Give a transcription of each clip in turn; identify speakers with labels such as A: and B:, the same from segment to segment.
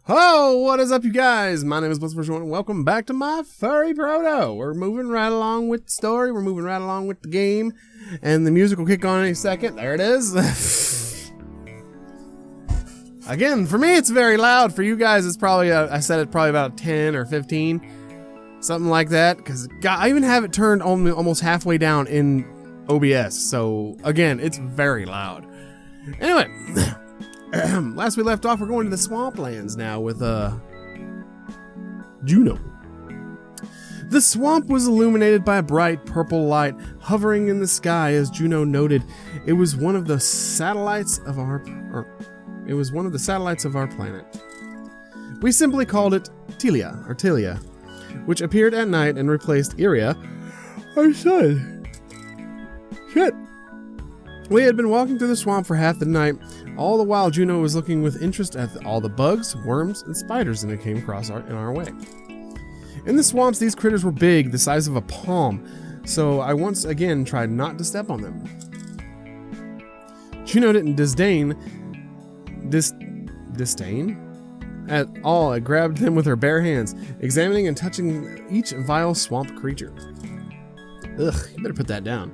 A: Oh, what is up, you guys? My name is Blissful and welcome back to my Furry Proto. We're moving right along with the story. We're moving right along with the game. And the music will kick on any second. There it is. Again, for me, it's very loud. For you guys, it's probably, I said it probably about 10 or 15. Something like that. Because I even have it turned almost halfway down in OBS. So, again, it's very loud. Anyway. Last we left off, we're going to the swamplands now with Juno. The swamp was illuminated by a bright purple light hovering in the sky. As Juno noted, it was one of the satellites of our planet. We simply called it Tilia, which appeared at night and replaced Iria, our sun. Shit. We had been walking through the swamp for half the night. All the while, Juno was looking with interest at all the bugs, worms, and spiders that came across in our way. In the swamps, these critters were big, the size of a palm, so I once again tried not to step on them. Juno didn't disdain at all. I grabbed them with her bare hands, examining and touching each vile swamp creature. Ugh, you better put that down.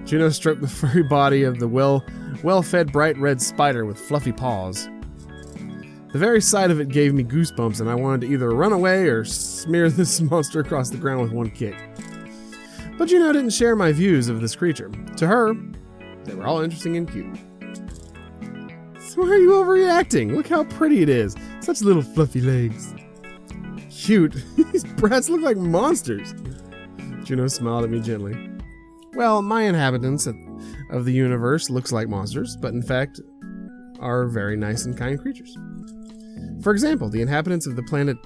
A: Juno stroked the furry body of the well-fed bright red spider with fluffy paws. The very sight of it gave me goosebumps, and I wanted to either run away or smear this monster across the ground with one kick. But Juno didn't share my views of this creature. To her, they were all interesting and cute. So why are you overreacting? Look how pretty it is. Such little fluffy legs. Cute. These brats look like monsters. Juno smiled at me gently. Well, my inhabitants of the universe looks like monsters, but in fact are very nice and kind creatures. For example, the inhabitants of the planet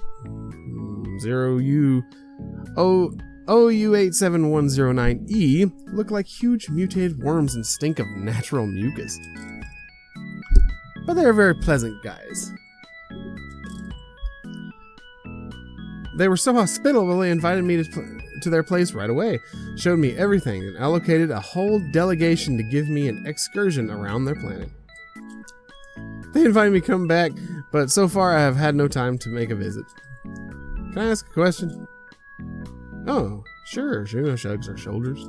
A: 0U-OU-87109E look like huge mutated worms and stink of natural mucus. But they are very pleasant guys. They were so hospitable they invited me to their place right away, showed me everything, and allocated a whole delegation to give me an excursion around their planet. They invited me to come back, but so far I have had no time to make a visit. Can I ask a question? Oh, sure, Juno shrugs her shoulders.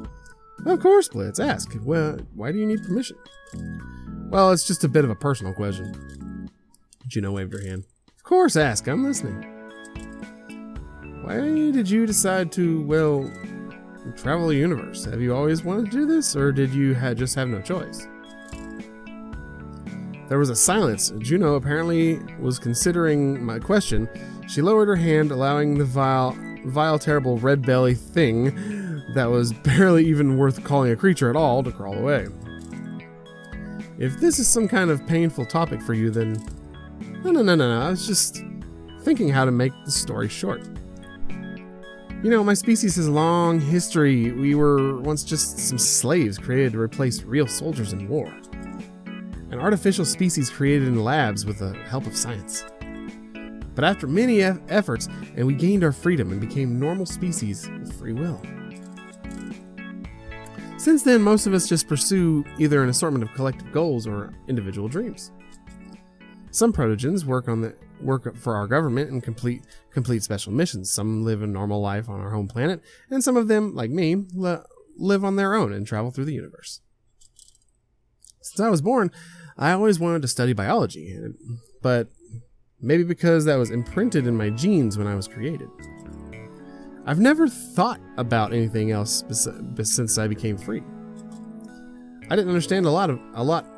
A: Of course, Blitz, ask. Well, why do you need permission? Well, it's just a bit of a personal question. Juno waved her hand. Of course, ask, I'm listening. Why did you decide to, well, travel the universe? Have you always wanted to do this, or did you just have no choice? There was a silence. Juno apparently was considering my question. She lowered her hand, allowing the vile, terrible red belly thing that was barely even worth calling a creature at all to crawl away. If this is some kind of painful topic for you, then... No. I was just thinking how to make the story short. You know, my species has a long history. We were once just some slaves created to replace real soldiers in war. An artificial species created in labs with the help of science. But after many efforts, and we gained our freedom and became normal species with free will. Since then, most of us just pursue either an assortment of collective goals or individual dreams. Some protogens work for our government and complete special missions. Some live a normal life on our home planet, and some of them, like me, live on their own and travel through the universe. Since I was born, I always wanted to study biology, but maybe because that was imprinted in my genes when I was created. I've never thought about anything else since I became free. I didn't understand a lot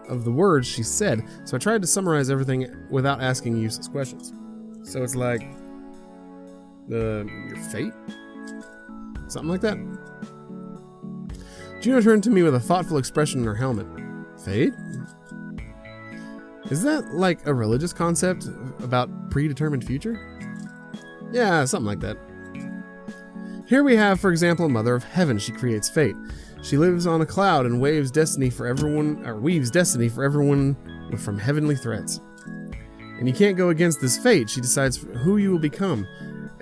A: of the words she said, so I tried to summarize everything without asking useless questions. So it's like, your fate? Something like that. Juno turned to me with a thoughtful expression in her helmet. Fate? Is that like a religious concept about predetermined future? Yeah, something like that. Here we have, for example, Mother of Heaven. She creates fate. She lives on a cloud and weaves destiny for everyone from heavenly threads. And you can't go against this fate. She decides who you will become,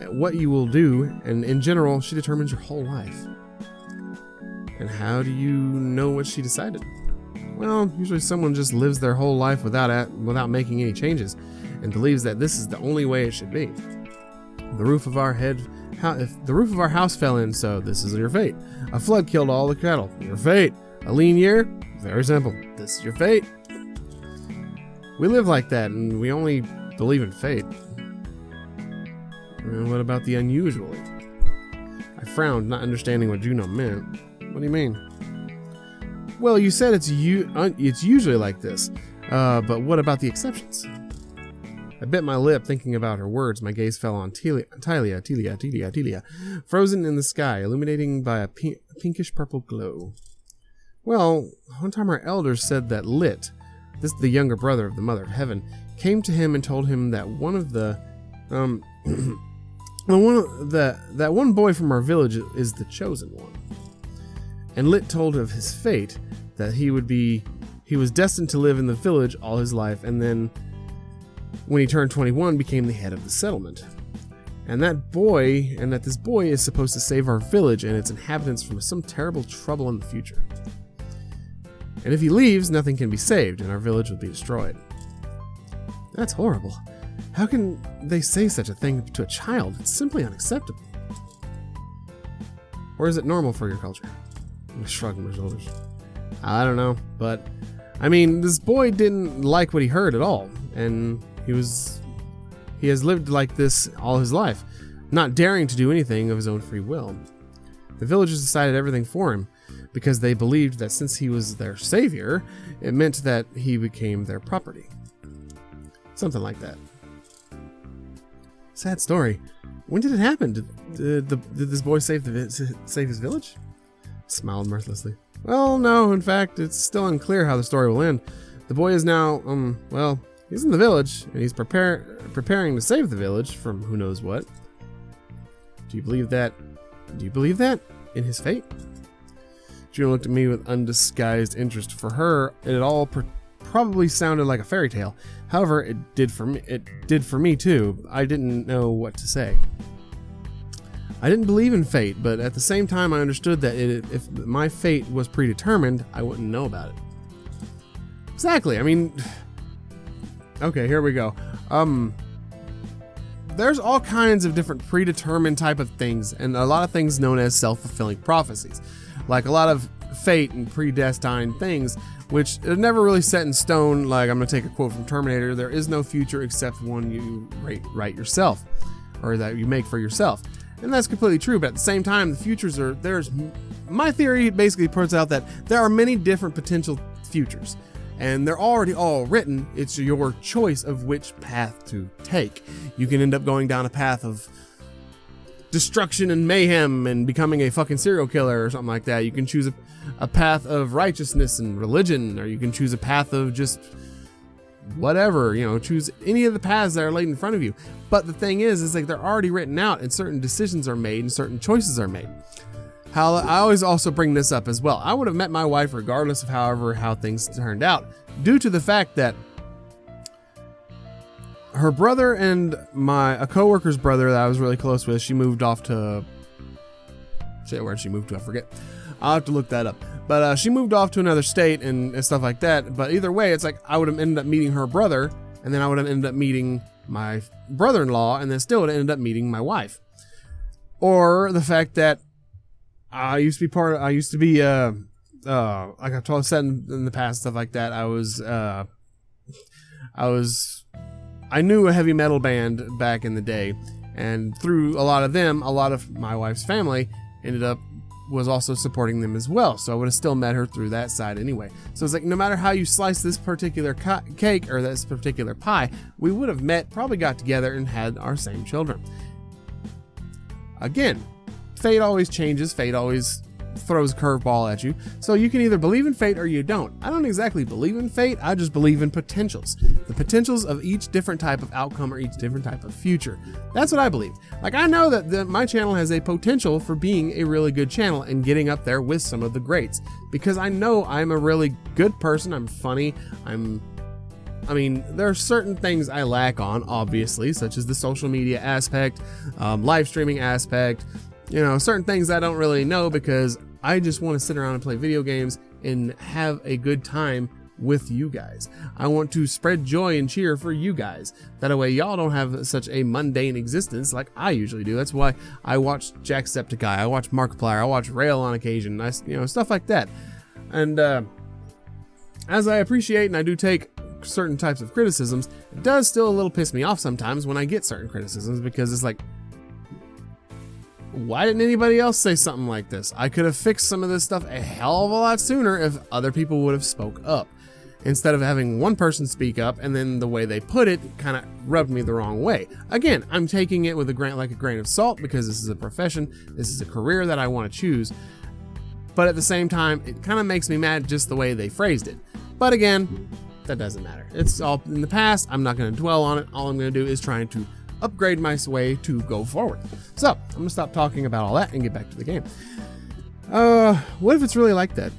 A: what you will do, and in general, she determines your whole life. And how do you know what she decided? Well, usually someone just lives their whole life without making any changes. and believes that this is the only way it should be. If the roof of our house fell in, so this is your fate. A flood killed all the cattle. Your fate. A lean year? Very simple. This is your fate. We live like that, and we only believe in fate. And what about the unusually? I frowned, not understanding what Juno meant. What do you mean? Well, you said it's usually like this, but what about the exceptions? I bit my lip thinking about her words. My gaze fell on Telia, frozen in the sky, illuminating by a pinkish purple glow. Well, one time our elders said that Lit, this is the younger brother of the Mother of Heaven, came to him and told him that one boy from our village is the chosen one. And Lit told of his fate, that he was destined to live in the village all his life, and then when he turned 21 became the head of the settlement. And that this boy is supposed to save our village and its inhabitants from some terrible trouble in the future. And if he leaves, nothing can be saved and our village will be destroyed. That's horrible. How can they say such a thing to a child? It's simply unacceptable. Or is it normal for your culture? I'm shrugging my shoulders. I don't know, but I mean, this boy didn't like what he heard at all, and he has lived like this all his life, not daring to do anything of his own free will. The villagers decided everything for him because they believed that since he was their savior, it meant that he became their property. Something like that. Sad story. When did it happen? Did this boy save his village? Smiled mirthlessly. Well, no, in fact, it's still unclear how the story will end. The boy is now, well, he's in the village, and he's preparing to save the village from who knows what. Do you believe that? In his fate? Juno looked at me with undisguised interest. For her, it all probably sounded like a fairy tale. However, it did for me too. I didn't know what to say. I didn't believe in fate, but at the same time I understood that if my fate was predetermined, I wouldn't know about it. Exactly, I mean... Okay, here we go. There's all kinds of different predetermined type of things, and a lot of things known as self-fulfilling prophecies. Like a lot of fate and predestined things, which are never really set in stone. Like, I'm going to take a quote from Terminator, there is no future except one you write yourself, or that you make for yourself. And that's completely true, but at the same time, the futures are, my theory basically puts out that there are many different potential futures, and they're already all written. It's your choice of which path to take. You can end up going down a path of destruction and mayhem and becoming a fucking serial killer or something like that. You can choose a path of righteousness and religion, or you can choose a path of just whatever, choose any of the paths that are laid in front of you. But the thing is like they're already written out, and certain decisions are made and certain choices are made. I always also bring this up as well. I would have met my wife regardless of how things turned out, due to the fact that her brother and a coworker's brother that I was really close with, she moved off to, where'd she move to? I forget. I'll have to look that up. But she moved off to another state and stuff like that. But either way, it's like I would have ended up meeting her brother, and then I would have ended up meeting my brother-in-law, and then still would have ended up meeting my wife. Or the fact that I used to be like I've said in the past, stuff like that. I knew a heavy metal band back in the day, and through a lot of them, a lot of my wife's family was also supporting them as well. So I would have still met her through that side anyway. So it's like, no matter how you slice this particular cake or this particular pie, we would have met, probably got together and had our same children. Again, fate always changes. Fate always throws a curveball at you. So you can either believe in fate or you don't. I don't exactly believe in fate. I just believe in potentials. The potentials of each different type of outcome or each different type of future. That's what I believe. Like, I know that my channel has a potential for being a really good channel and getting up there with some of the greats, because I know I'm a really good person. I'm funny. There are certain things I lack on, obviously, such as the social media aspect, live streaming aspect, certain things I don't really know, because I just want to sit around and play video games and have a good time with you guys. I want to spread joy and cheer for you guys. That way y'all don't have such a mundane existence like I usually do. That's why I watch Jacksepticeye, I watch Markiplier, I watch Rail on occasion, stuff like that. And as I appreciate and I do take certain types of criticisms, it does still a little piss me off sometimes when I get certain criticisms, because it's like, why didn't anybody else say something like this? I could have fixed some of this stuff a hell of a lot sooner if other people would have spoke up, instead of having one person speak up and then the way they put it kind of rubbed me the wrong way. Again, I'm taking it with a grain of salt, because this is a profession, this is a career that I want to choose. But at the same time, it kind of makes me mad just the way they phrased it. But again, that doesn't matter. It's all in the past. I'm not going to dwell on it. All I'm going to do is trying to upgrade my way to go forward. So I'm going to stop talking about all that and get back to the game. What if it's really like that?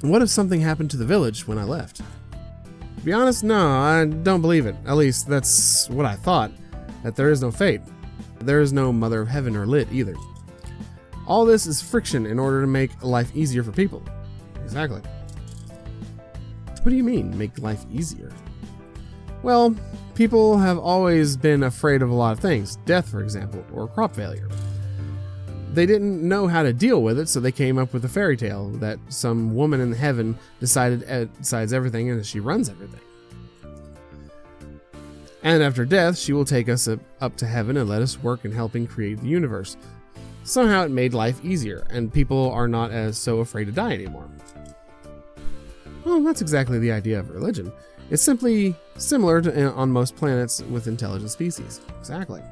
A: What if something happened to the village when I left? To be honest, no, I don't believe it. At least that's what I thought, that there is no fate. There is no mother of heaven or lit either. All this is friction in order to make life easier for people. Exactly. What do you mean, make life easier? Well, people have always been afraid of a lot of things. Death, for example, or crop failure. They didn't know how to deal with it, so they came up with a fairy tale that some woman in heaven decides everything, and she runs everything. And after death, she will take us up to heaven and let us work in helping create the universe. Somehow it made life easier, and people are not as so afraid to die anymore. Well, that's exactly the idea of religion. It's simply similar to on most planets with intelligent species. Exactly.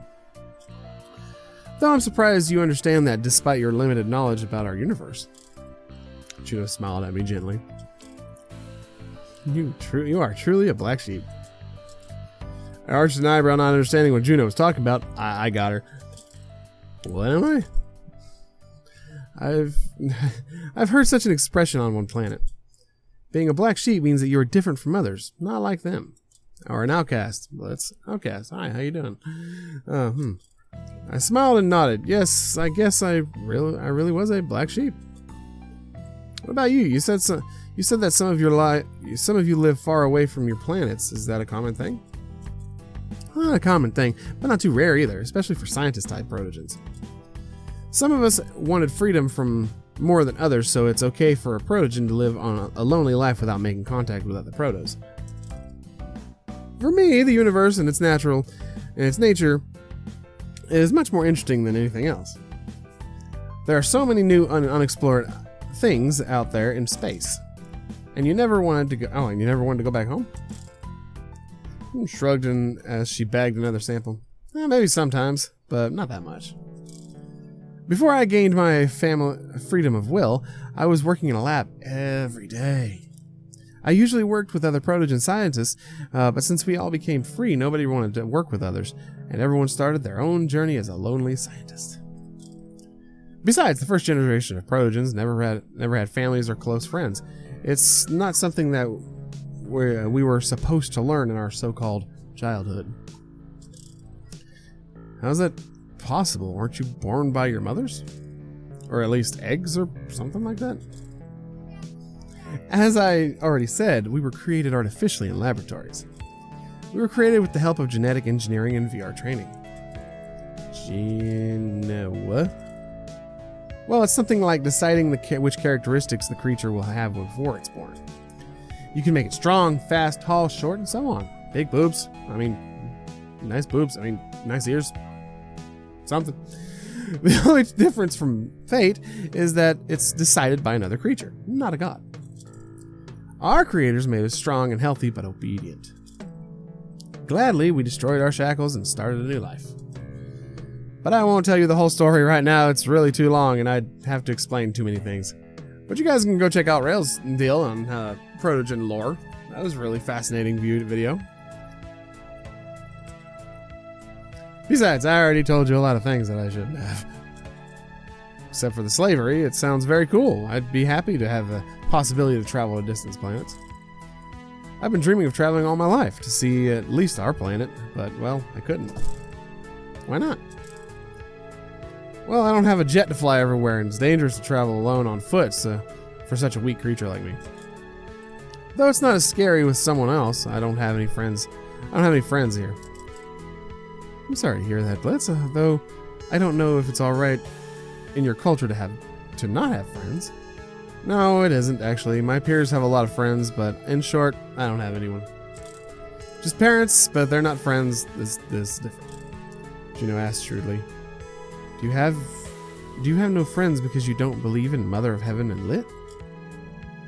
A: Though I'm surprised you understand that despite your limited knowledge about our universe. Juno smiled at me gently. You are truly a black sheep. I arched an eyebrow, not understanding what Juno was talking about. I got her. What am I? I've heard such an expression on one planet. Being a black sheep means that you're different from others, not like them. Or an outcast. Well, that's outcast. Hi, how you doing? I smiled and nodded. Yes, I guess I really was a black sheep. What about you? You said that some of you live far away from your planets. Is that a common thing? Not a common thing, but not too rare either, especially for scientist-type protogens. Some of us wanted freedom from more than others, so it's okay for a protogen to live on a lonely life without making contact with other protos. For me, the universe and its nature is much more interesting than anything else. There are so many new unexplored things out there in space. And you never wanted to go back home? Shrugged as she bagged another sample. Maybe sometimes, but not that much. Before I gained my freedom of will, I was working in a lab every day. I usually worked with other protogen scientists, but since we all became free, nobody wanted to work with others, and everyone started their own journey as a lonely scientist. Besides, the first generation of protogens never had families or close friends. It's not something that we were supposed to learn in our so-called childhood. How's that possible? Weren't you born by your mothers? Or at least eggs or something like that? As I already said, we were created artificially in laboratories. We were created with the help of genetic engineering and VR training. What? Well, it's something like deciding which characteristics the creature will have before it's born. You can make it strong, fast, tall, short, and so on. Big boobs. Nice boobs. Nice ears. Something. The only difference from fate is that it's decided by another creature, not a god. Our creators made us strong and healthy, but obedient. Gladly, we destroyed our shackles and started a new life. But I won't tell you the whole story right now. It's really too long, and I'd have to explain too many things. But you guys can go check out Rail's deal on protogen lore. That was a really fascinating video. Besides, I already told you a lot of things that I shouldn't have. Except for the slavery, it sounds very cool. I'd be happy to have the possibility to travel to distant planets. I've been dreaming of traveling all my life to see at least our planet, but, well, I couldn't. Why not? Well, I don't have a jet to fly everywhere, and it's dangerous to travel alone on foot for such a weak creature like me. Though it's not as scary with someone else. I don't have any friends. I don't have any friends here. I'm sorry to hear that, Blitz, though I don't know if it's alright in your culture to not have friends. No, it isn't, actually. My peers have a lot of friends, but in short, I don't have anyone. Just parents, but they're not friends. This is different. Juno asked shrewdly. Do you have no friends because you don't believe in Mother of Heaven and Lit?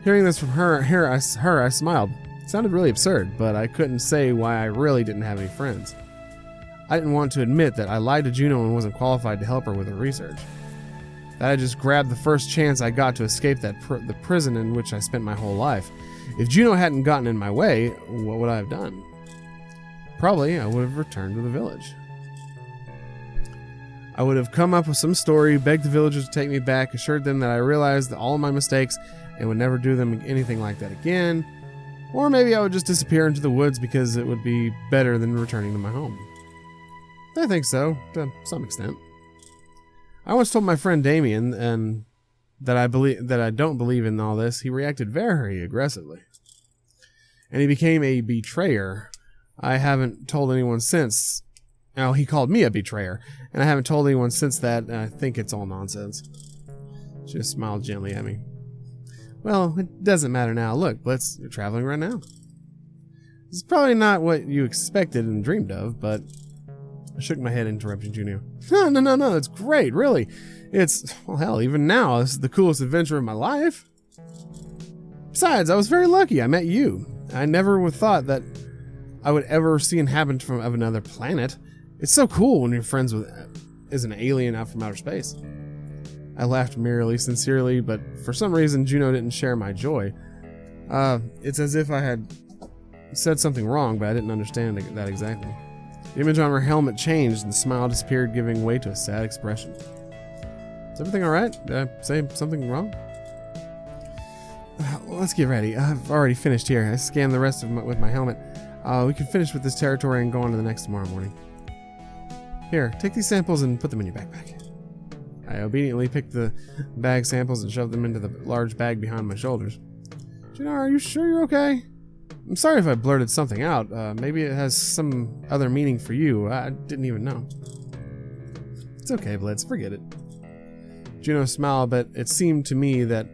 A: Hearing this from her, I smiled. It sounded really absurd, but I couldn't say why I really didn't have any friends. I didn't want to admit that I lied to Juno and wasn't qualified to help her with her research. That I just grabbed the first chance I got to escape the prison in which I spent my whole life. If Juno hadn't gotten in my way, what would I have done? Probably I would have returned to the village. I would have come up with some story, begged the villagers to take me back, assured them that I realized all of my mistakes and would never do them anything like that again. Or maybe I would just disappear into the woods because it would be better than returning to my home. I think so, to some extent. I once told my friend Damien and that I don't believe in all this. He reacted very aggressively. And he became a betrayer. I haven't told anyone since. Now, he called me a betrayer, and I haven't told anyone since that, and I think it's all nonsense. She just smiled gently at me. Well, it doesn't matter now. Look, Blitz, you're traveling right now. This is probably not what you expected and dreamed of, but... I shook my head, interrupting Juno. No, it's great, really. It's, well, hell, even now, this is the coolest adventure of my life. Besides, I was very lucky I met you. I never would have thought that I would ever see an inhabitant of another planet. It's so cool when you're friends with an alien out from outer space. I laughed merrily, sincerely, but for some reason, Juno didn't share my joy. It's as if I had said something wrong, but I didn't understand that exactly. The image on her helmet changed and the smile disappeared, giving way to a sad expression. Is everything alright? Did I say something wrong? Well, let's get ready. I've already finished here. I scanned the rest with my helmet. We can finish with this territory and go on to the next tomorrow morning. Here, take these samples and put them in your backpack. I obediently picked the bag samples and shoved them into the large bag behind my shoulders. Juno, are you sure you're okay? I'm sorry if I blurted something out. Maybe it has some other meaning for you. I didn't even know. It's okay, Blitz. Forget it. Juno smiled, but it seemed to me that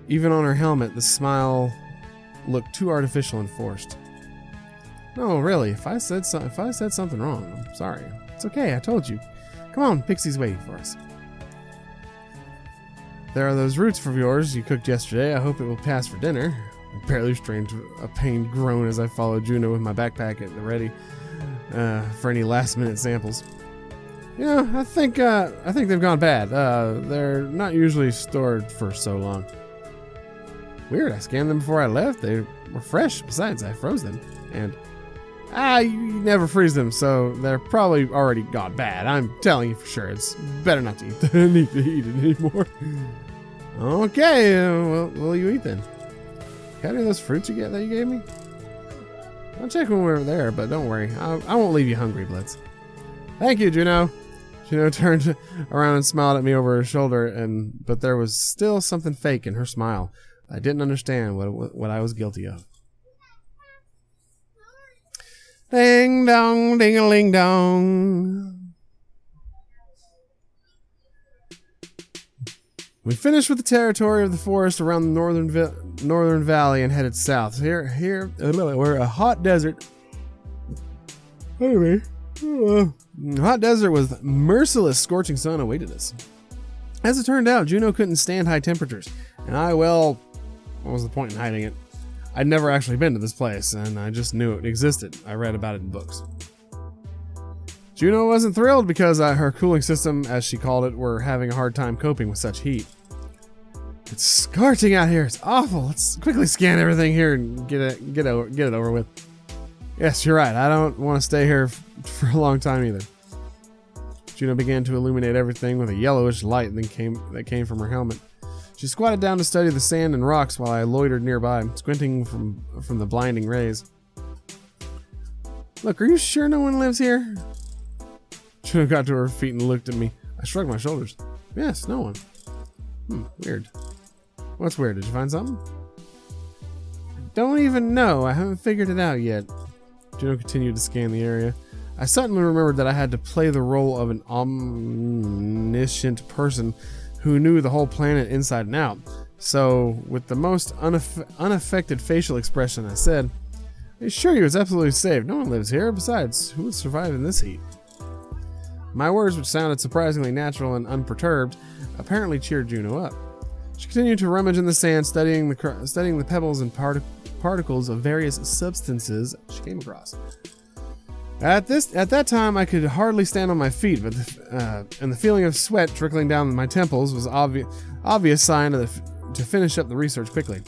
A: even on her helmet, the smile looked too artificial and forced. No, really. If I said something wrong, I'm sorry. It's okay. I told you. Come on, Pixie's waiting for us. There are those roots for yours you cooked yesterday. I hope it will pass for dinner. I barely restrained a pained groan as I followed Juno with my backpack at the ready for any last-minute samples. You know, I think they've gone bad. They're not usually stored for so long. Weird. I scanned them before I left. They were fresh. Besides, I froze them. And you never freeze them, so they're probably already gone bad. I'm telling you for sure. It's better not to eat than need to eat it anymore. Okay, what will you eat then? Got any of those fruits that you gave me? I'll check when we're there, but don't worry. I won't leave you hungry, Blitz. Thank you, Juno. Juno turned around and smiled at me over her shoulder, but there was still something fake in her smile. I didn't understand what I was guilty of. Ding dong, ding-a-ling dong. We finished with the territory of the forest around the northern valley and headed south. Here, we're a hot desert. Anyway, hot desert with merciless scorching sun awaited us. As it turned out, Juno couldn't stand high temperatures, and what was the point in hiding it? I'd never actually been to this place, and I just knew it existed. I read about it in books. Juno wasn't thrilled because her cooling system, as she called it, were having a hard time coping with such heat. It's scorching out here. It's awful. Let's quickly scan everything here and get it over with. Yes, you're right. I don't want to stay here for a long time either. Juno began to illuminate everything with a yellowish light that came from her helmet. She squatted down to study the sand and rocks while I loitered nearby, squinting from the blinding rays. Look, are you sure no one lives here? Juno got to her feet and looked at me. I shrugged my shoulders. Yes, no one. Weird. What's weird? Did you find something? don't even know. I haven't figured it out yet. Juno continued to scan the area. I suddenly remembered that I had to play the role of an omniscient person who knew the whole planet inside and out. So, with the most unaffected facial expression, I said, "I assure you it's absolutely safe. No one lives here. Besides, who would survive in this heat?" My words, which sounded surprisingly natural and unperturbed, apparently cheered Juno up. She continued to rummage in the sand, studying the pebbles and particles of various substances she came across. At that time, I could hardly stand on my feet, but and the feeling of sweat trickling down my temples was obvious sign to finish up the research quickly.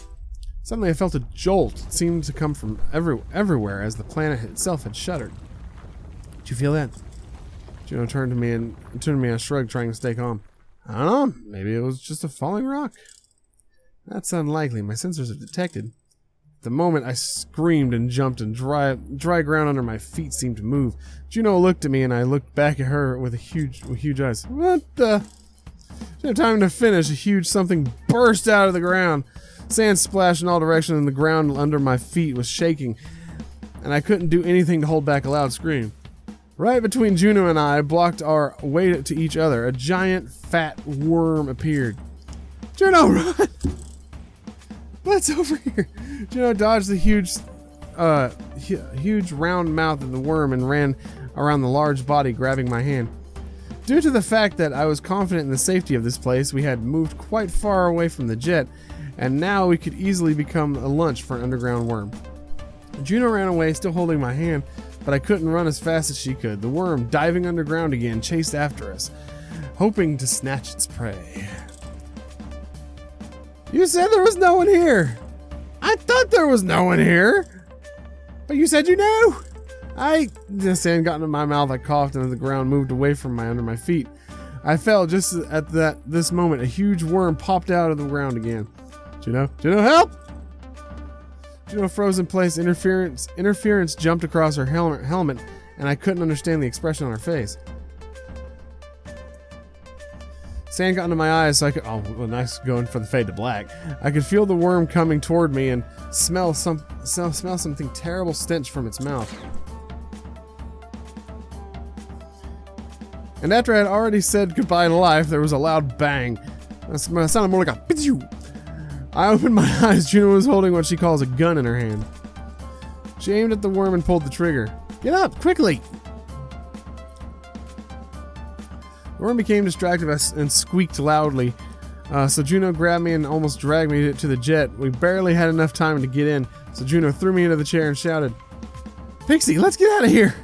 A: Suddenly, I felt a jolt. It seemed to come from everywhere, as the planet itself had shuddered. Did you feel that? Juno turned to me and shrugged, trying to stay calm. I don't know. Maybe it was just a falling rock. That's unlikely. My sensors have detected. At the moment, I screamed and jumped, and dry ground under my feet seemed to move. Juno looked at me, and I looked back at her with huge eyes. What the? Didn't have time to finish. A huge something burst out of the ground. Sand splashed in all directions, and the ground under my feet was shaking, and I couldn't do anything to hold back a loud scream. Right between Juno and I, blocked our way to each other, a giant, fat worm appeared. Juno, run! What's over here? Juno dodged the huge round mouth of the worm and ran around the large body, grabbing my hand. Due to the fact that I was confident in the safety of this place, we had moved quite far away from the jet, and now we could easily become a lunch for an underground worm. Juno ran away, still holding my hand, but I couldn't run as fast as she could. The worm, diving underground again, chased after us, hoping to snatch its prey. You said there was no one here. I thought there was no one here. But you said you knew. The sand got into my mouth. I coughed, and the ground moved away from under my feet. I fell just at this moment. A huge worm popped out of the ground again. Juno, help! Juno froze in place. Interference jumped across her helmet, and I couldn't understand the expression on her face. Sand got into my eyes, so I could. Oh, well, nice going for the fade to black. I could feel the worm coming toward me and smell something terrible stench from its mouth. And after I had already said goodbye to life, there was a loud bang. That sounded more like a pizzu. I opened my eyes. Juno was holding what she calls a gun in her hand. She aimed at the worm and pulled the trigger. Get up, quickly! The worm became distracted and squeaked loudly, so Juno grabbed me and almost dragged me to the jet. We barely had enough time to get in, so Juno threw me into the chair and shouted, "Pixie, let's get out of here!"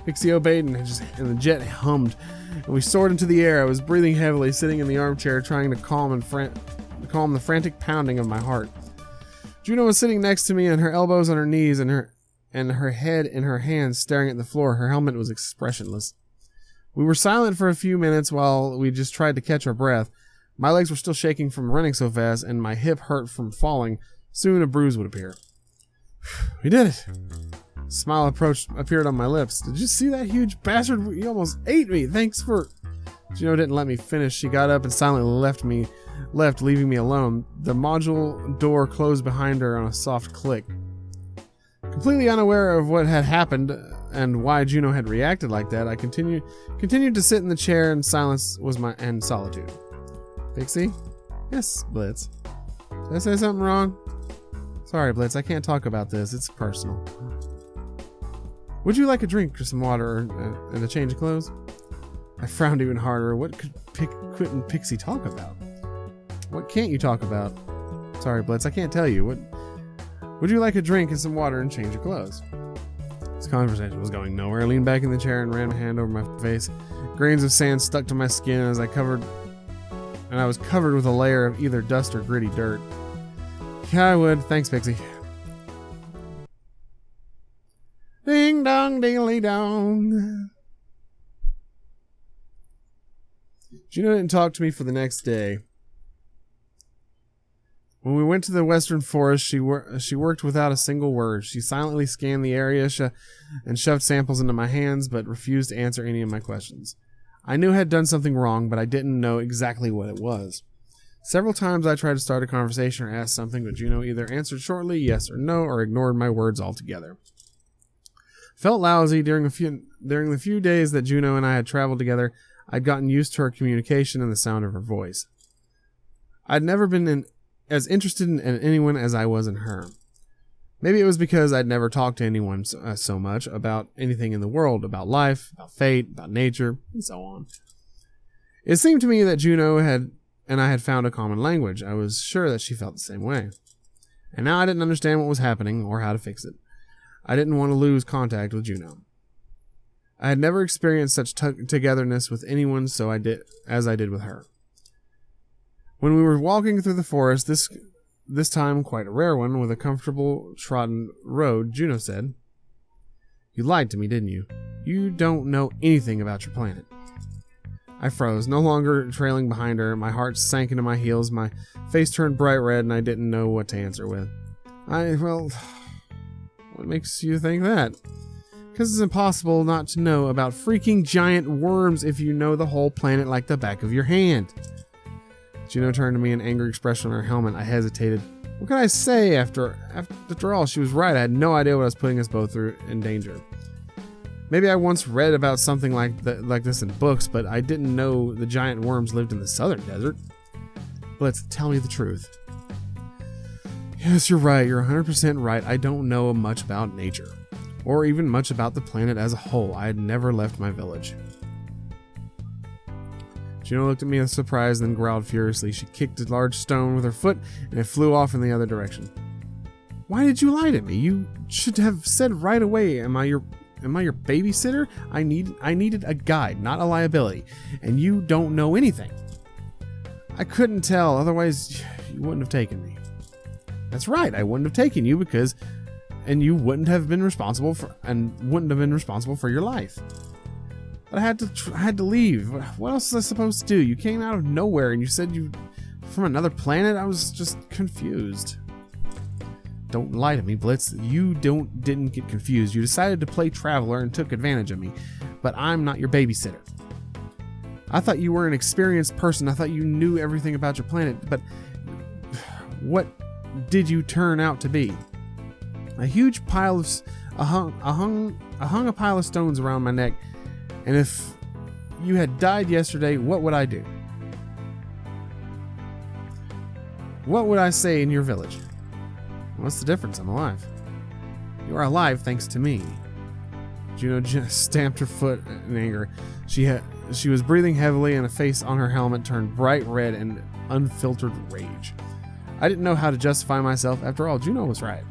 A: Pixie obeyed, and the jet hummed, and we soared into the air. I was breathing heavily, sitting in the armchair, trying to calm the frantic pounding of my heart. Juno was sitting next to me, and her elbows on her knees, and her head in her hands, staring at the floor. Her helmet was expressionless. We were silent for a few minutes while we just tried to catch our breath. My legs were still shaking from running so fast, and my hip hurt from falling. Soon a bruise would appear. We did it. A smile appeared on my lips. Did you see that huge bastard? He almost ate me. Thanks for... Juno didn't let me finish. She got up and silently left, leaving me alone. The module door closed behind her on a soft click. Completely unaware of what had happened and why Juno had reacted like that, I continued to sit in the chair in silence and solitude. Pixie? Yes, Blitz. Did I say something wrong? Sorry, Blitz, I can't talk about this. It's personal. Would you like a drink or some water and a change of clothes? I frowned even harder. What could Quit and Pixie talk about? What can't you talk about? Sorry, Blitz, I can't tell you. What would you like a drink and some water and change of clothes? This conversation was going nowhere. I leaned back in the chair and ran my hand over my face. Grains of sand stuck to my skin as I was covered with a layer of either dust or gritty dirt. Yeah, I would. Thanks, Pixie. Ding dong, dingly dong. Juno didn't talk to me for the next day. When we went to the western forest, she worked without a single word. She silently scanned the area and shoved samples into my hands, but refused to answer any of my questions. I knew I had done something wrong, but I didn't know exactly what it was. Several times I tried to start a conversation or ask something, but Juno either answered shortly, yes or no, or ignored my words altogether. Felt lousy during the few days that Juno and I had traveled together. I'd gotten used to her communication and the sound of her voice. I'd never been as interested in anyone as I was in her. Maybe it was because I'd never talked to anyone so much about anything in the world, about life, about fate, about nature, and so on. It seemed to me that Juno and I had found a common language. I was sure that she felt the same way. And now I didn't understand what was happening or how to fix it. I didn't want to lose contact with Juno. I had never experienced such togetherness with anyone as I did with her. When we were walking through the forest, this time quite a rare one, with a comfortable trodden road, Juno said, "You lied to me, didn't you? You don't know anything about your planet." I froze, no longer trailing behind her. My heart sank into my heels, my face turned bright red, and I didn't know what to answer with. What makes you think that? Because it's impossible not to know about freaking giant worms if you know the whole planet like the back of your hand. Juno turned to me, an angry expression on her helmet. I hesitated. What could I say? After all, she was right. I had no idea what I was putting us both through in danger. Maybe I once read about something like this in books, but I didn't know the giant worms lived in the southern desert. Blitz, tell me the truth. Yes, you're right. You're 100% right. I don't know much about nature, or even much about the planet as a whole. I had never left my village. Juno looked at me with surprise, then growled furiously. She kicked a large stone with her foot, and it flew off in the other direction. Why did you lie to me? You should have said right away, Am I your babysitter? I needed a guide, not a liability, and you don't know anything. I couldn't tell, otherwise you wouldn't have taken me. That's right, I wouldn't have taken you and you wouldn't have been responsible for your life. But I had to leave. What else was I supposed to do? You came out of nowhere and you said you from another planet. I was just confused. Don't lie to me, Blitz. You didn't get confused. You decided to play traveler and took advantage of me. But I'm not your babysitter. I thought you were an experienced person. I thought you knew everything about your planet. But what did you turn out to be? A huge pile of I hung a pile of stones around my neck. And if you had died yesterday, what would I do? What would I say in your village? What's the difference? I'm alive. You are alive thanks to me. Juno just stamped her foot in anger. She was breathing heavily, and a face on her helmet turned bright red in unfiltered rage. I didn't know how to justify myself. After all, Juno was right.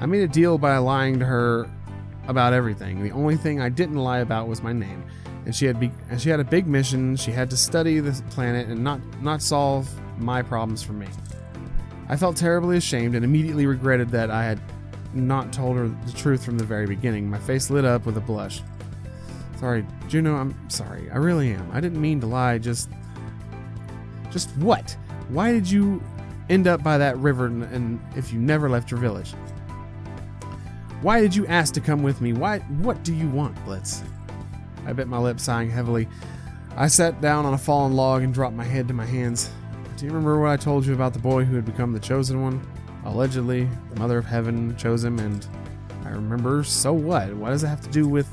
A: I made a deal by lying to her about everything. The only thing I didn't lie about was my name. And she had a big mission. She had to study this planet and not solve my problems for me. I felt terribly ashamed and immediately regretted that I had not told her the truth from the very beginning. My face lit up with a blush. Sorry, Juno, I'm sorry. I really am. I didn't mean to lie. Just what? Why did you end up by that river and if you never left your village? Why did you ask to come with me? What do you want, Blitz? I bit my lip, sighing heavily. I sat down on a fallen log and dropped my head to my hands. Do you remember what I told you about the boy who had become the chosen one? Allegedly, the mother of heaven chose him, and I remember, so what? What does it have to do with...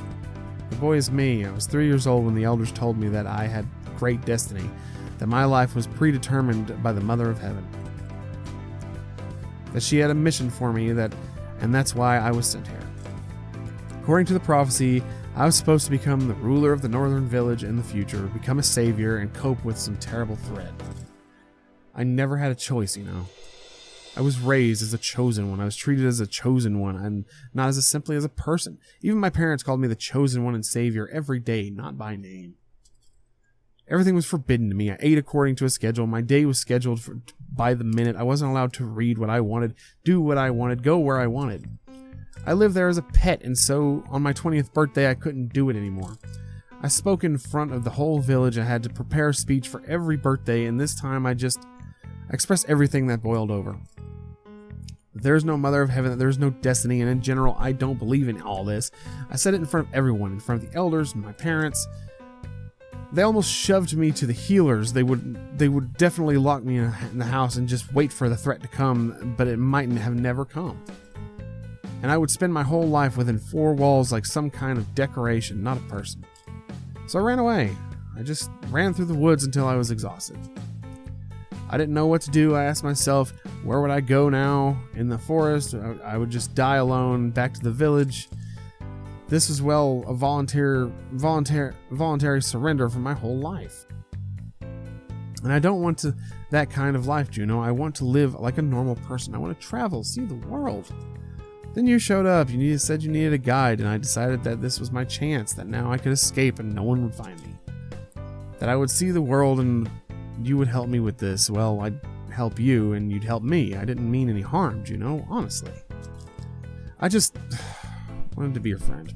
A: The boy is me. I was 3 years old when the elders told me that I had great destiny, that my life was predetermined by the mother of heaven. That she had a mission for me, and that's why I was sent here. According to the prophecy, I was supposed to become the ruler of the northern village in the future, become a savior, and cope with some terrible threat. I never had a choice, you know. I was raised as a chosen one. I was treated as a chosen one, and not as simply as a person. Even my parents called me the chosen one and savior every day, not by name. Everything was forbidden to me. I ate according to a schedule. My day was scheduled by the minute. I wasn't allowed to read what I wanted, do what I wanted, go where I wanted. I lived there as a pet, and so on my 20th birthday, I couldn't do it anymore. I spoke in front of the whole village. I had to prepare a speech for every birthday, and this time I expressed everything that boiled over. There's no mother of heaven, there's no destiny, and in general, I don't believe in all this. I said it in front of everyone, in front of the elders and my parents. They almost shoved me to the healers. They would definitely lock me in the house and just wait for the threat to come, but it might have never come. And I would spend my whole life within four walls like some kind of decoration, not a person. So I ran away. I just ran through the woods until I was exhausted. I didn't know what to do. I asked myself, where would I go now? In the forest? I would just die alone, back to the village. This was, well, a voluntary surrender for my whole life. And I don't want that kind of life, Juno. I want to live like a normal person. I want to travel, see the world. Then you showed up. You said you needed a guide, and I decided that this was my chance, that now I could escape and no one would find me. That I would see the world and you would help me with this. Well, I'd help you and you'd help me. I didn't mean any harm, Juno, honestly. I just wanted to be your friend.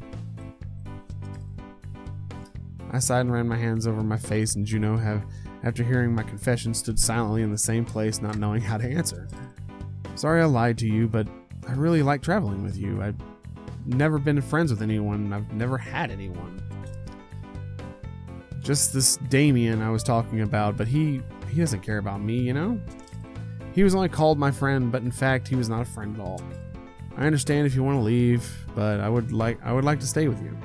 A: I sighed and ran my hands over my face, and Juno, after hearing my confession, stood silently in the same place, not knowing how to answer. Sorry I lied to you, but I really like traveling with you. I've never been friends with anyone. I've never had anyone. Just this Damien I was talking about, but he doesn't care about me, you know? He was only called my friend, but in fact, he was not a friend at all. I understand if you want to leave, but I would like to stay with you.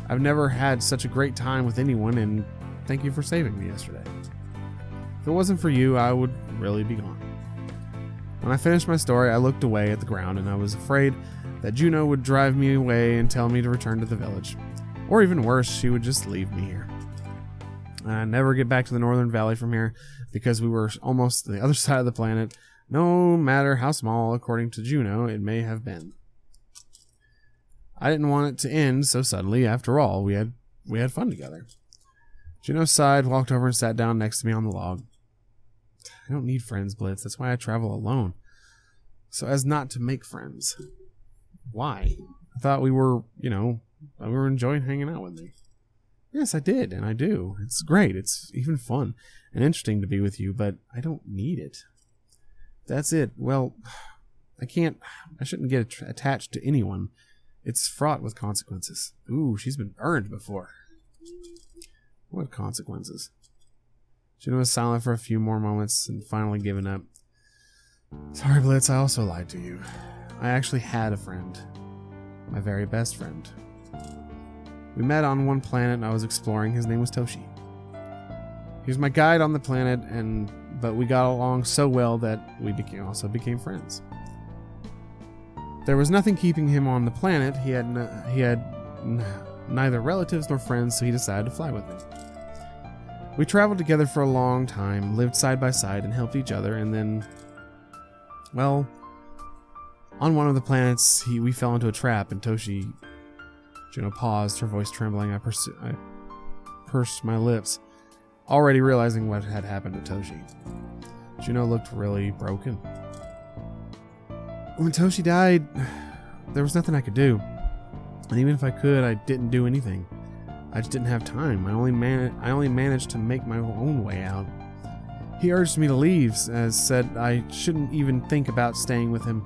A: I've never had such a great time with anyone, and thank you for saving me yesterday. If it wasn't for you, I would really be gone. When I finished my story, I looked away at the ground, and I was afraid that Juno would drive me away and tell me to return to the village. Or even worse, she would just leave me here. I'd never get back to the Northern Valley from here, because we were almost the other side of the planet, no matter how small, according to Juno, it may have been. I didn't want it to end so suddenly. After all, we had fun together. Juno sighed, walked over and sat down next to me on the log. I don't need friends, Blitz. That's why I travel alone. So as not to make friends. Why? I thought we were enjoying hanging out with me. Yes, I did, and I do. It's great. It's even fun and interesting to be with you, but I don't need it. That's it. Well, I shouldn't get attached to anyone. It's fraught with consequences. Ooh, she's been burned before. What consequences? Juno was silent for a few more moments and finally given up. Sorry, Blitz, I also lied to you. I actually had a friend. My very best friend. We met on one planet I was exploring. His name was Toshi. He was my guide on the planet, but we got along so well that we also became friends. There was nothing keeping him on the planet. He had neither relatives nor friends, so he decided to fly with me. We traveled together for a long time, lived side by side, and helped each other, and then, well, on one of the planets, we fell into a trap, and Toshi... Juno paused, her voice trembling. I pursed my lips, already realizing what had happened to Toshi. Juno looked really broken. When Toshi died, there was nothing I could do. And even if I could, I didn't do anything. I just didn't have time. I only managed to make my own way out. He urged me to leave, as said I shouldn't even think about staying with him,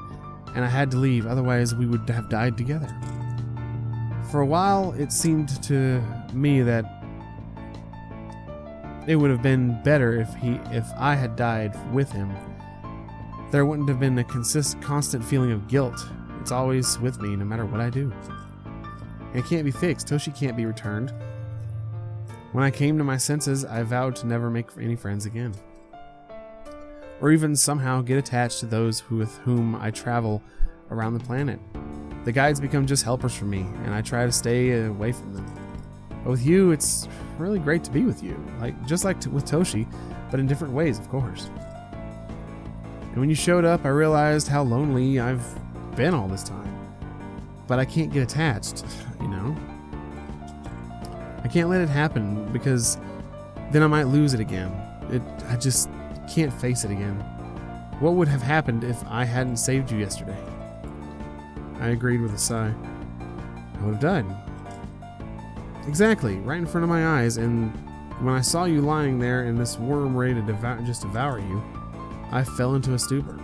A: and I had to leave, otherwise we would have died together. For a while, it seemed to me that it would have been better if I had died with him. There wouldn't have been a constant feeling of guilt. It's always with me, no matter what I do. And it can't be fixed. Toshi can't be returned. When I came to my senses, I vowed to never make any friends again. Or even somehow get attached to those with whom I travel around the planet. The guides become just helpers for me, and I try to stay away from them. But with you, it's really great to be with you, just like with Toshi, but in different ways, of course. And when you showed up, I realized how lonely I've been all this time. But I can't get attached, you know? I can't let it happen, because then I might lose it again. I just can't face it again. What would have happened if I hadn't saved you yesterday? I agreed with a sigh. I would have died. Exactly, right in front of my eyes, and when I saw you lying there and this worm ready to devour you, I fell into a stupor.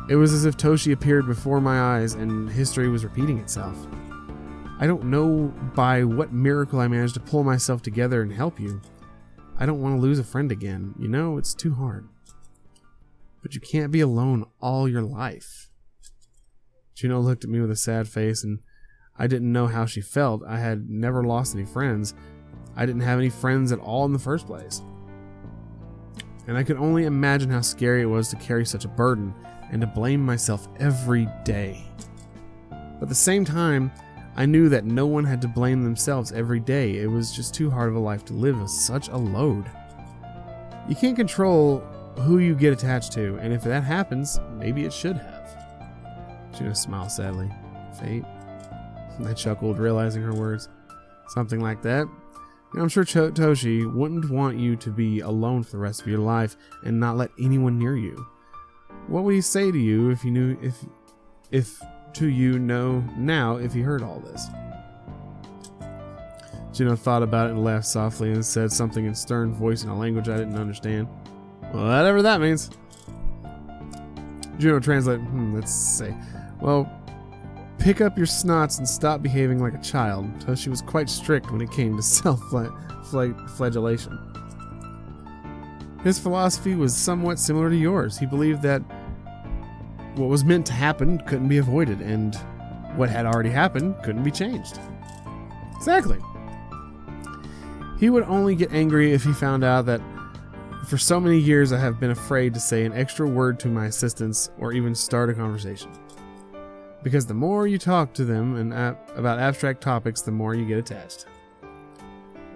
A: It was as if Toshi appeared before my eyes and history was repeating itself. I don't know by what miracle I managed to pull myself together and help you. I don't want to lose a friend again. You know, it's too hard. But you can't be alone all your life. Juno looked at me with a sad face, and I didn't know how she felt. I had never lost any friends. I didn't have any friends at all in the first place. And I could only imagine how scary it was to carry such a burden and to blame myself every day. But at the same time, I knew that no one had to blame themselves every day. It was just too hard of a life to live with such a load. You can't control who you get attached to, and if that happens, maybe it should have. Juno smiled sadly. Fate? I chuckled, realizing her words. Something like that. Now, I'm sure Toshi wouldn't want you to be alone for the rest of your life and not let anyone near you. What would he say to you if he knew if he heard all this? Juno thought about it and laughed softly and said something in stern voice in a language I didn't understand. Whatever that means. Juno translated, let's say, well, pick up your snots and stop behaving like a child. Toshi was quite strict when it came to self-flagellation. His philosophy was somewhat similar to yours. He believed that what was meant to happen couldn't be avoided, and what had already happened couldn't be changed. Exactly. He would only get angry if he found out that for so many years I have been afraid to say an extra word to my assistants or even start a conversation. Because the more you talk to them about abstract topics, the more you get attached.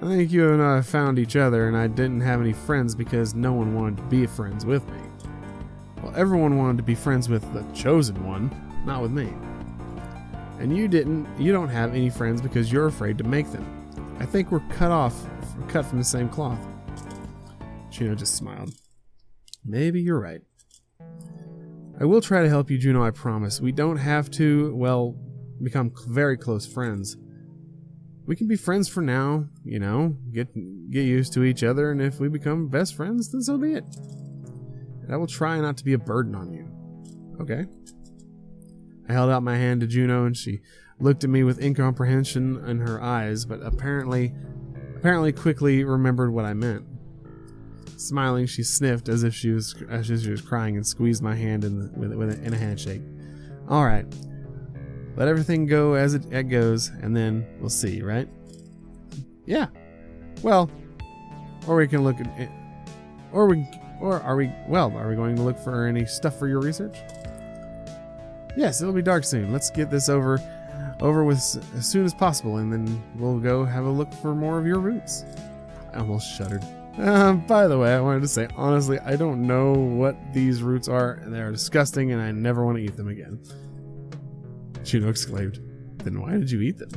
A: I think you and I found each other, and I didn't have any friends because no one wanted to be friends with me. Well, everyone wanted to be friends with the chosen one, not with me. And you don't have any friends because you're afraid to make them. I think we're cut from the same cloth. Juno just smiled. Maybe you're right. I will try to help you, Juno, I promise. We don't have to, become very close friends. We can be friends for now, get used to each other, and if we become best friends, then so be it. And I will try not to be a burden on you. Okay. I held out my hand to Juno, and she looked at me with incomprehension in her eyes, but apparently quickly remembered what I meant. Smiling, she sniffed as if she was crying and squeezed my hand in a handshake. All right, let everything go as it goes, and then we'll see, right? Yeah. Well, or we can look at it, are we going to look for any stuff for your research? Yes, it'll be dark soon. Let's get this over with as soon as possible, and then we'll go have a look for more of your roots. I almost shuddered. By the way, I wanted to say, honestly, I don't know what these roots are. They're disgusting, and I never want to eat them again. Juno exclaimed. Then why did you eat them?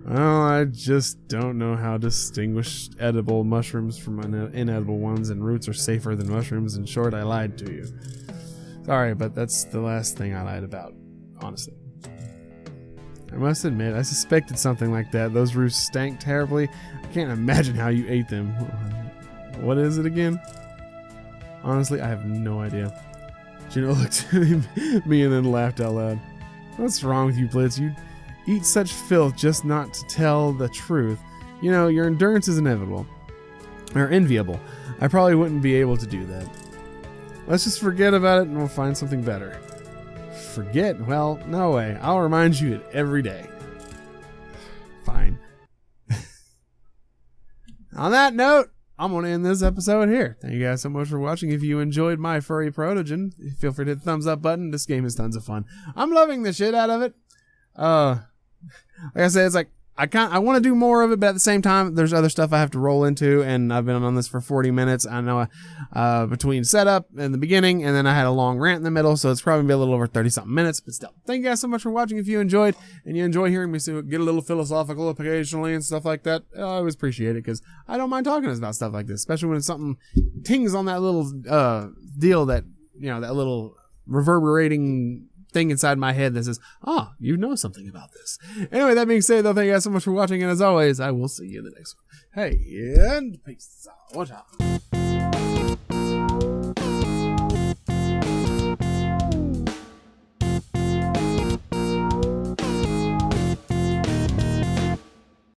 A: Well, I just don't know how to distinguish edible mushrooms from inedible ones, and roots are safer than mushrooms. In short, I lied to you. Sorry, but that's the last thing I lied about, honestly. I must admit, I suspected something like that. Those roots stank terribly. I can't imagine how you ate them. What is it again? Honestly, I have no idea. Juno looked at me and then laughed out loud. What's wrong with you, Blitz? You eat such filth just not to tell the truth. You know, your endurance is enviable. I probably wouldn't be able to do that. Let's just forget about it and we'll find something better. Forget? Well, no way. I'll remind you it every day. Fine. On that note, I'm going to end this episode here. Thank you guys so much for watching. If you enjoyed my Furry Protogen, feel free to hit the thumbs up button. This game is tons of fun. I'm loving the shit out of it. Like I said, it's like, I want to do more of it, but at the same time, there's other stuff I have to roll into, and I've been on this for 40 minutes. I know between setup and the beginning, and then I had a long rant in the middle, so it's probably a little over 30-something minutes, but still. Thank you guys so much for watching. If you enjoyed, and you enjoy hearing me get a little philosophical occasionally and stuff like that, I always appreciate it, because I don't mind talking about stuff like this, especially when it's something tings on that little deal that, that little reverberating thing inside my head that says, you know something about this. Anyway, that being said, though, thank you guys so much for watching, and as always, I will see you in the next one. Hey, and peace out.